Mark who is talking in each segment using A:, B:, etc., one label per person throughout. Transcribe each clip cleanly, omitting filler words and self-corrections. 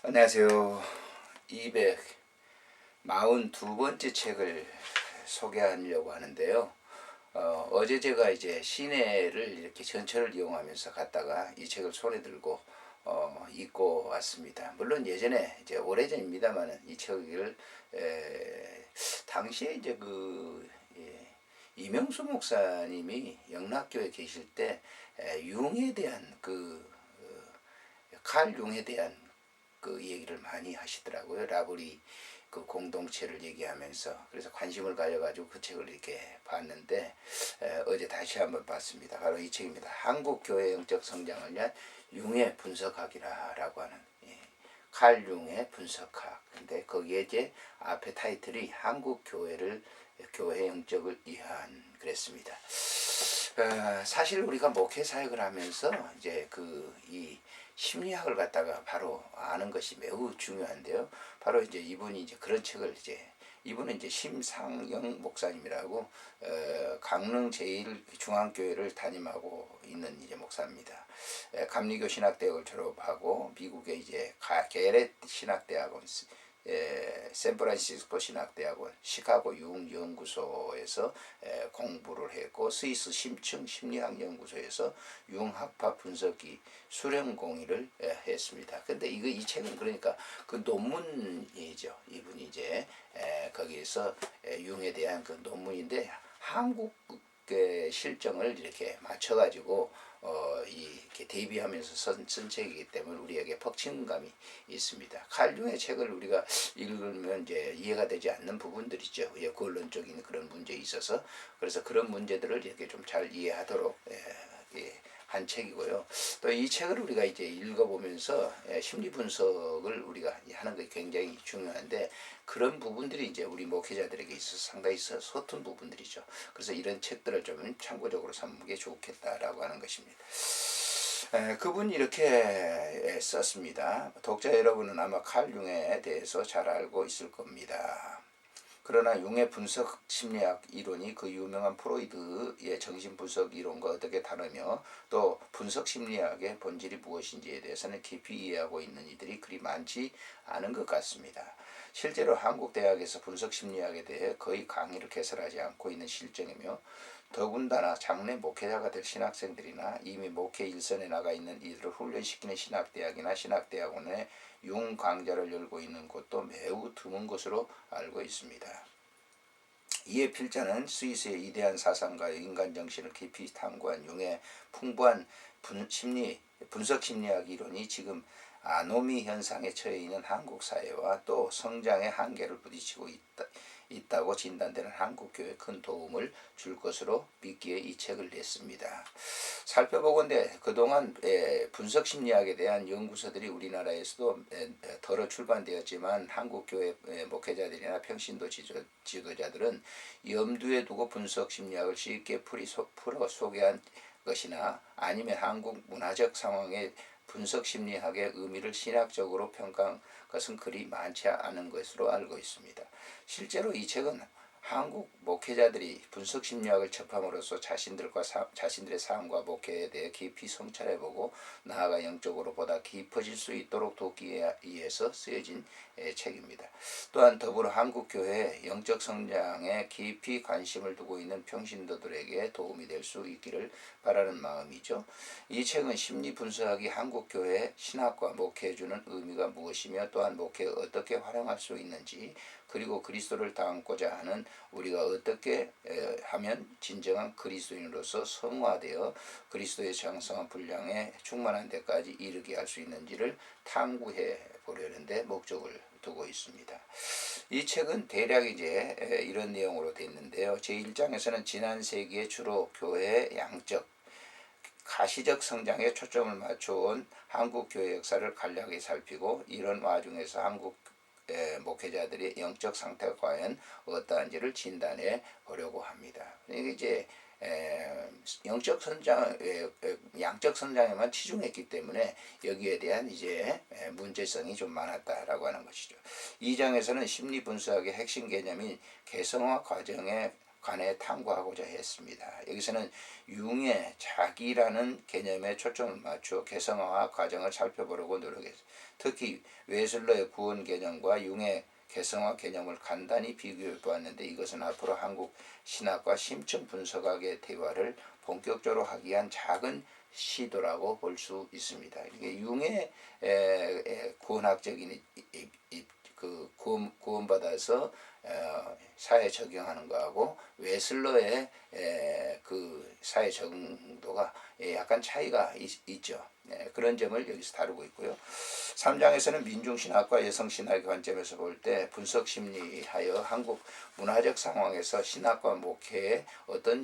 A: 안녕하세요. 242번째 책을 소개하려고 하는데요. 어제 제가 이제 시내를 이렇게 전철을 이용하면서 갔다가 이 책을 손에 들고 읽고 왔습니다. 물론 예전에 이제 오래전입니다만은 이 책을 당시에 이제 이명수 목사님이 영락교에 계실 때 융에 대한 칼 융에 대한 그 얘기를 많이 하시더라고요. 라브리 그 공동체를 얘기하면서 그래서 관심을 가져가지고 그 책을 이렇게 봤는데 어제 다시 한번 봤습니다. 바로 이 책입니다. 한국 교회 영적 성장을 위한 융의 분석학이라고 하는 칼 융의 분석학. 근데 거기에 이제 앞에 타이틀이 한국 교회 영적을 위한 그랬습니다. 사실 우리가 목회 사역을 하면서 이제 이 심리학을 갖다가 바로 아는 것이 매우 중요한데요. 바로 이제 이분이 이제 그런 책을 이분은 이제 심상영 목사님이라고 강릉 제1중앙교회를 담임하고 있는 이제 목사입니다. 감리교 신학대학을 졸업하고 미국의 이제 게렛 신학대학원, 샌프란시스코 신학대학원, 시카고 융연구소에서 공부를 했고 스위스 심층 심리학 연구소에서 융학파 분석기 수련 공의를 했습니다. 근데 이 책은 그러니까 그 논문이죠. 이분이 이제 거기에서 융에 대한 그 논문인데 한국의 실정을 이렇게 맞춰가지고 이렇게 대비하면서 쓴 책이기 때문에 우리에게 퍽친감이 있습니다. 칼 융의 책을 우리가 읽으면 이제 이해가 되지 않는 부분들이죠. 구원론적인 그런 문제에 있어서 그래서 그런 문제들을 이렇게 좀 잘 이해하도록 한 책이고요. 또 이 책을 우리가 이제 읽어보면서 심리 분석을 우리가 하는 게 굉장히 중요한데 그런 부분들이 이제 우리 목회자들에게 있어서 상당히 서툰 부분들이죠. 그래서 이런 책들을 좀 참고적으로 삼는 게 좋겠다라고 하는 것입니다. 그분이 이렇게 썼습니다. 독자 여러분은 아마 칼 융에 대해서 잘 알고 있을 겁니다. 그러나 융의 분석 심리학 이론이 그 유명한 프로이드의 정신분석 이론과 어떻게 다르며 또 분석 심리학의 본질이 무엇인지에 대해서는 깊이 이해하고 있는 이들이 그리 많지 않은 것 같습니다. 실제로 한국 대학에서 분석 심리학에 대해 거의 강의를 개설하지 않고 있는 실정이며 더군다나 장래 목회자가 될 신학생들이나 이미 목회 일선에 나가 있는 이들을 훈련시키는 신학대학이나 신학대학원에 융 강좌를 열고 있는 곳도 매우 드문 것으로 알고 있습니다. 이에 필자는 스위스의 이대한 사상과 인간 정신을 깊이 탐구한 융의 풍부한 분석 심리학 이론이 지금 아노미 현상에 처해 있는 한국 사회와 또 성장의 한계를 부딪히고 있다고 진단되는 한국교회에 큰 도움을 줄 것으로 믿기에 이 책을 냈습니다. 살펴보건대 그동안 분석심리학에 대한 연구서들이 우리나라에서도 덜어 출간되었지만 한국교회 목회자들이나 평신도 지도자들은 염두에 두고 분석심리학을 쉽게 풀어 소개한 것이나 아니면 한국 문화적 상황에 분석심리학의 의미를 신학적으로 평가한 것은 그리 많지 않은 것으로 알고 있습니다. 실제로 이 책은 한국 목회자들이 분석심리학을 접함으로써 자신들의 삶과 목회에 대해 깊이 성찰해보고 나아가 영적으로 보다 깊어질 수 있도록 돕기 위해서 쓰여진 책입니다. 또한 더불어 한국교회의 영적 성장에 깊이 관심을 두고 있는 평신도들에게 도움이 될 수 있기를 바라는 마음이죠. 이 책은 심리분석이 한국교회의 신학과 목회에 주는 의미가 무엇이며 또한 목회에 어떻게 활용할 수 있는지 그리고 그리스도를 닮고자 하는 우리가 어떻게 하면 진정한 그리스도인으로서 성화되어 그리스도의 장성한 분량에 충만한 데까지 이르게 할 수 있는지를 탐구해 보려는데 목적을 두고 있습니다. 이 책은 대략 이제 이런 내용으로 되어 있는데요. 제1장에서는 지난 세기에 주로 교회의 양적 가시적 성장에 초점을 맞춰온 한국 교회 역사를 간략히 살피고 이런 와중에서 한국 목회자들의 영적 상태가 과연 어떠한지를 진단해 보려고 합니다. 이게 이제 영적 성장, 양적 성장에만 치중했기 때문에 여기에 대한 이제 문제성이 좀 많았다라고 하는 것이죠. 2장에서는 심리 분석의 핵심 개념인 개성화 과정의 관해 탐구하고자 했습니다. 여기서는 융의 자기라는 개념에 초점을 맞추어 개성화 과정을 살펴보려고 노력했습니다. 특히 웨슬러의 구원 개념과 융의 개성화 개념을 간단히 비교해 보았는데 이것은 앞으로 한국 신학과 심층 분석학의 대화를 본격적으로 하기 위한 작은 시도라고 볼 수 있습니다. 이게 융의 구원학적인 그 구원받아서 사회 적용하는 거하고 웨슬러의 그 사회 적응도가 약간 차이가 있죠. 그런 점을 여기서 다루고 있고요. 3장에서는 민중신학과 여성신학의 관점에서 볼 때 분석심리하여 한국 문화적 상황에서 신학과 목회에 어떤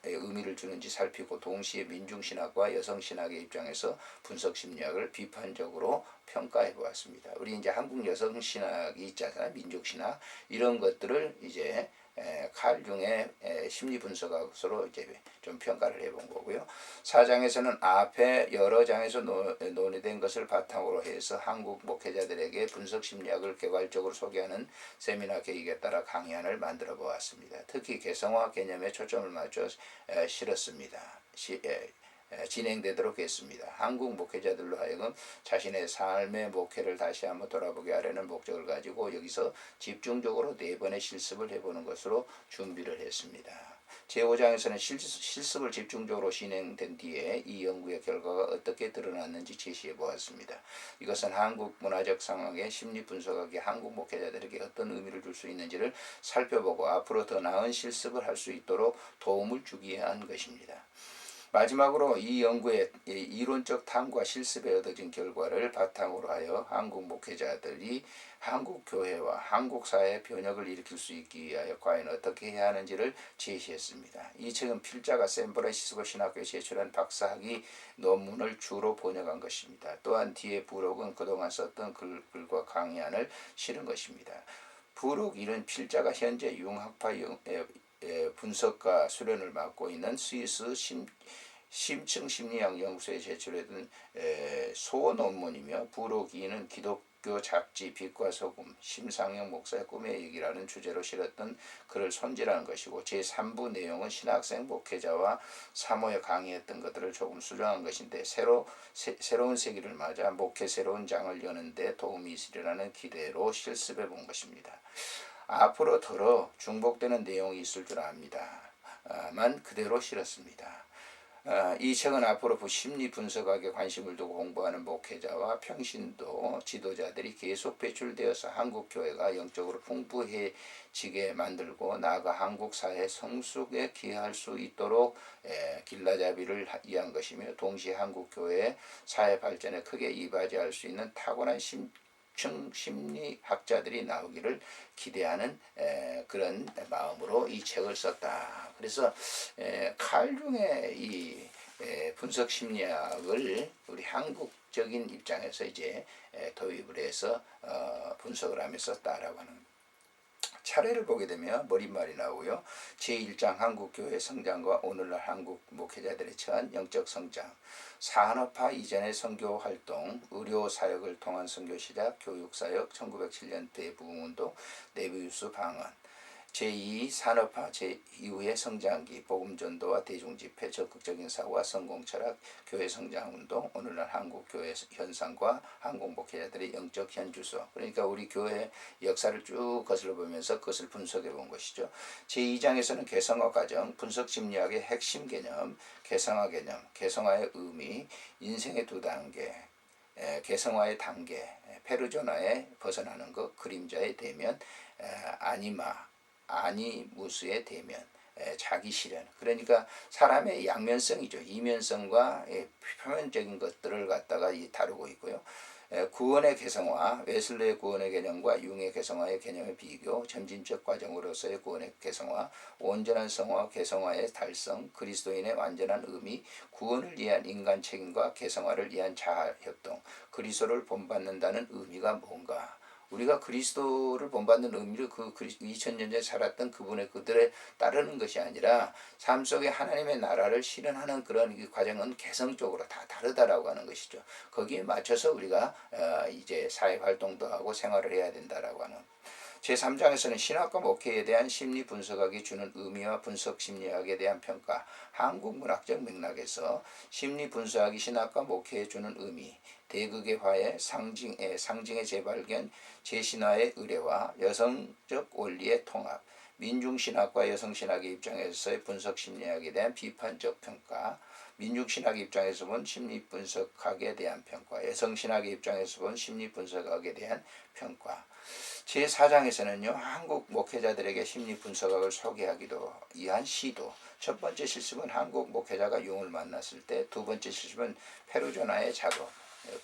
A: 의미를 주는지 살피고 동시에 민중신학과 여성신학의 입장에서 분석심리학을 비판적으로 평가해 보았습니다. 우리 이제 한국 여성신학이 있잖아요. 민족신학 이런 것들을 이제 칼 융의 심리 분석학으로 이제 좀 평가를 해본 거고요. 4장에서는 앞에 여러 장에서 논의된 것을 바탕으로 해서 한국 목회자들에게 분석 심리학을 개괄적으로 소개하는 세미나 계획에 따라 강의안을 만들어 보았습니다. 특히 개성화 개념에 초점을 맞춰 실었습니다. 진행되도록 했습니다. 한국 목회자들로 하여금 자신의 삶의 목회를 다시 한번 돌아보게 하려는 목적을 가지고 여기서 집중적으로 4번의 실습을 해보는 것으로 준비를 했습니다. 제5장에서는 실습을 집중적으로 진행된 뒤에 이 연구의 결과가 어떻게 드러났는지 제시해 보았습니다. 이것은 한국 문화적 상황의 심리 분석학이 한국 목회자들에게 어떤 의미를 줄 수 있는지를 살펴보고 앞으로 더 나은 실습을 할 수 있도록 도움을 주기 위한 것입니다. 마지막으로 이 연구의 이론적 탐구와 실습에 얻어진 결과를 바탕으로 하여 한국 목회자들이 한국 교회와 한국 사회의 변혁을 일으킬 수 있기 위하여 과연 어떻게 해야 하는지를 제시했습니다. 이 책은 필자가 샌프란시스코 신학교에 제출한 박사학위 논문을 주로 번역한 것입니다. 또한 뒤에 부록은 그동안 썼던 글과 강의안을 실은 것입니다. 부록 1은 필자가 현재 융학파 분석과 수련을 맡고 있는 스위스 심층 심리학 연구소에 제출했던 소논문이며 부록 2는 기독교 잡지 빛과 소금 심상영 목사의 꿈의 얘기라는 주제로 실었던 글을 손질한 것이고 제3부 내용은 신학생 목회자와 사모에 강의했던 것들을 조금 수정한 것인데 새로운 세기를 맞아 목회 새로운 장을 여는 데 도움이 있으리라는 기대로 실습해 본 것입니다. 앞으로 더러 중복되는 내용이 있을 줄 압니다만 그대로 실었습니다. 이 책은 앞으로 심리 분석학에 관심을 두고 공부하는 목회자와 평신도 지도자들이 계속 배출되어서 한국 교회가 영적으로 풍부해지게 만들고 나아가 한국 사회 성숙에 기여할 수 있도록 길라잡이를 위한 것이며 동시에 한국 교회의 사회 발전에 크게 이바지할 수 있는 타고난 심리학자들이 나오기를 기대하는 그런 마음으로 이 책을 썼다. 그래서 칼 융의 이 분석 심리학을 우리 한국적인 입장에서 이제 도입을 해서 분석을 하며 썼다라고 하는 차례를 보게 되면 머릿말이 나오고요. 제1장 한국교회 성장과 오늘날 한국 목회자들의 처한 영적 성장, 산업화 이전의 선교활동, 의료사역을 통한 선교 시작, 교육사역, 1907년 대부흥운동, 내부유수 방언, 제2 산업화 이후의 성장기, 복음전도와 대중집회, 적극적인 사고와 성공철학, 교회 성장운동, 오늘날 한국교회 현상과 한국 목회자들의 영적 현주소. 그러니까 우리 교회 역사를 쭉 거슬러 보면서 그것을 분석해 본 것이죠. 제2장에서는 개성화 과정, 분석심리학의 핵심 개념, 개성화 개념, 개성화의 의미, 인생의 2단계, 개성화의 단계, 페르조나에 벗어나는 것, 그림자의 대면, 아니무스의 대면, 자기 실현. 그러니까 사람의 양면성이죠. 이면성과 표면적인 것들을 갖다가 다루고 있고요. 구원의 개성화, 웨슬레의 구원의 개념과 융의 개성화의 개념의 비교, 점진적 과정으로서의 구원의 개성화, 온전한 성화, 개성화의 달성, 그리스도인의 완전한 의미, 구원을 위한 인간 책임과 개성화를 위한 자아협동, 그리스도를 본받는다는 의미가 뭔가. 우리가 그리스도를 본받는 의미를 2000년 전에 살았던 그들에 따르는 것이 아니라 삶 속에 하나님의 나라를 실현하는 그런 과정은 개성적으로 다 다르다라고 하는 것이죠. 거기에 맞춰서 우리가 이제 사회 활동도 하고 생활을 해야 된다라고 하는. 제3장에서는 신학과 목회에 대한 심리 분석학이 주는 의미와 분석 심리학에 대한 평가, 한국 문학적 맥락에서 심리 분석학이 신학과 목회에 주는 의미, 대극의 화해, 상징의 재발견, 재신화의 의례화, 여성적 원리의 통합, 민중신학과 여성신학의 입장에서의 분석심리학에 대한 비판적 평가, 민중신학의 입장에서 본 심리분석학에 대한 평가, 여성신학의 입장에서 본 심리분석학에 대한 평가. 제4장에서는요. 한국 목회자들에게 심리분석학을 소개하기도 위한 시도. 첫 번째 실습은 한국 목회자가 융을 만났을 때, 두 번째 실습은 페르조나의 작업.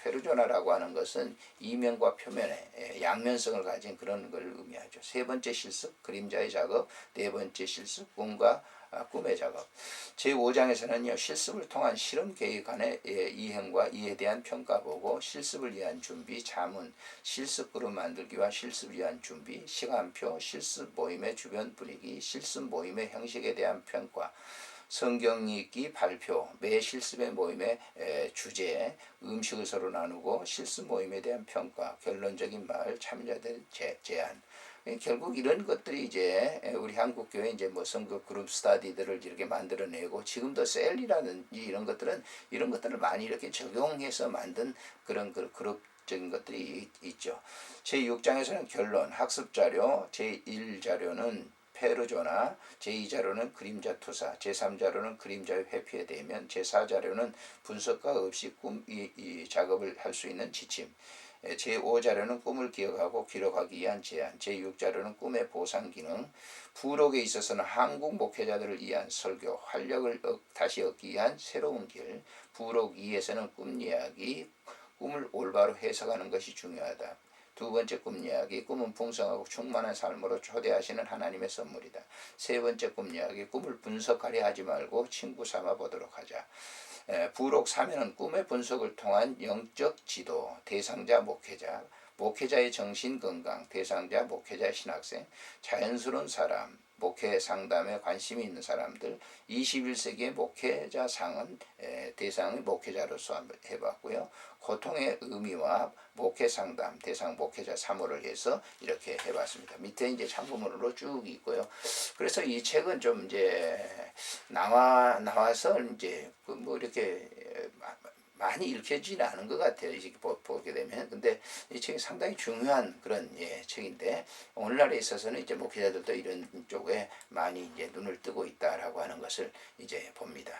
A: 페르조나라고 하는 것은 이면과 표면의 양면성을 가진 그런 걸 의미하죠. 세 번째 실습 그림자의 작업, 네 번째 실습 꿈의 작업. 제5장에서는요. 실습을 통한 실험 계획 안의 이행과 이에 대한 평가 보고, 실습을 위한 준비, 자문, 실습 그룹 만들기와 실습을 위한 준비, 시간표, 실습 모임의 주변 분위기, 실습 모임의 형식에 대한 평가, 성경 읽기 발표, 매 실습의 모임의 주제, 음식을 서로 나누고, 실습 모임에 대한 평가, 결론적인 말, 참여자들 제안. 결국 이런 것들이 이제 우리 한국 교회 이제 뭐 선거 그룹 스터디들을 이렇게 만들어내고, 지금도 셀이라든지 이런 것들을 많이 이렇게 적용해서 만든 그런 그룹적인 것들이 있죠. 제6장에서는 결론, 학습 자료, 제1자료는 페르조나, 제2자료는 그림자 투사, 제3자료는 그림자의 회피에 대면, 제4자료는 분석가 없이 이 작업을 할 수 있는 지침, 제5자료는 꿈을 기억하고 기록하기 위한 제안, 제6자료는 꿈의 보상 기능, 부록에 있어서는 한국 목회자들을 위한 설교, 활력을 다시 얻기 위한 새로운 길, 부록 2에서는 꿈 이야기, 꿈을 올바로 해석하는 것이 중요하다. 두 번째 꿈 이야기, 꿈은 풍성하고 충만한 삶으로 초대하시는 하나님의 선물이다. 세 번째 꿈 이야기, 꿈을 분석하려 하지 말고 친구 삼아 보도록 하자. 부록 3에는 꿈의 분석을 통한 영적 지도, 대상자 목회자, 목회자의 정신 건강, 대상자 목회자의 신학생, 자연스러운 사람, 목회 상담에 관심이 있는 사람들, 21세기의 목회자상은 대상의 목회자로서 한번 해봤고요. 고통의 의미와 목회 상담, 대상 목회자 3호를 해서 이렇게 해봤습니다. 밑에 이제 참고문으로 쭉 있고요. 그래서 이 책은 좀 이제 나와서 이제 뭐 이렇게 많이 읽혀지는 않은 것 같아요. 이렇게 보게 되면. 근데 이 책이 상당히 중요한 그런 책인데, 오늘날에 있어서는 이제 목회자들도 이런 쪽에 많이 이제 눈을 뜨고 있다라고 하는 것을 이제 봅니다.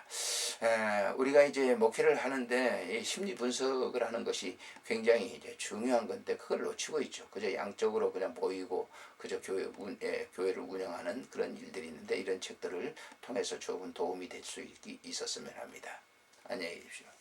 A: 우리가 이제 목회를 하는데 이 심리 분석을 하는 것이 굉장히 이제 중요한 건데, 그걸 놓치고 있죠. 그저 양적으로 그냥 보이고 그저 교회를 운영하는 그런 일들이 있는데, 이런 책들을 통해서 조금 도움이 될 수 있었으면 합니다. 안녕히 계십시오.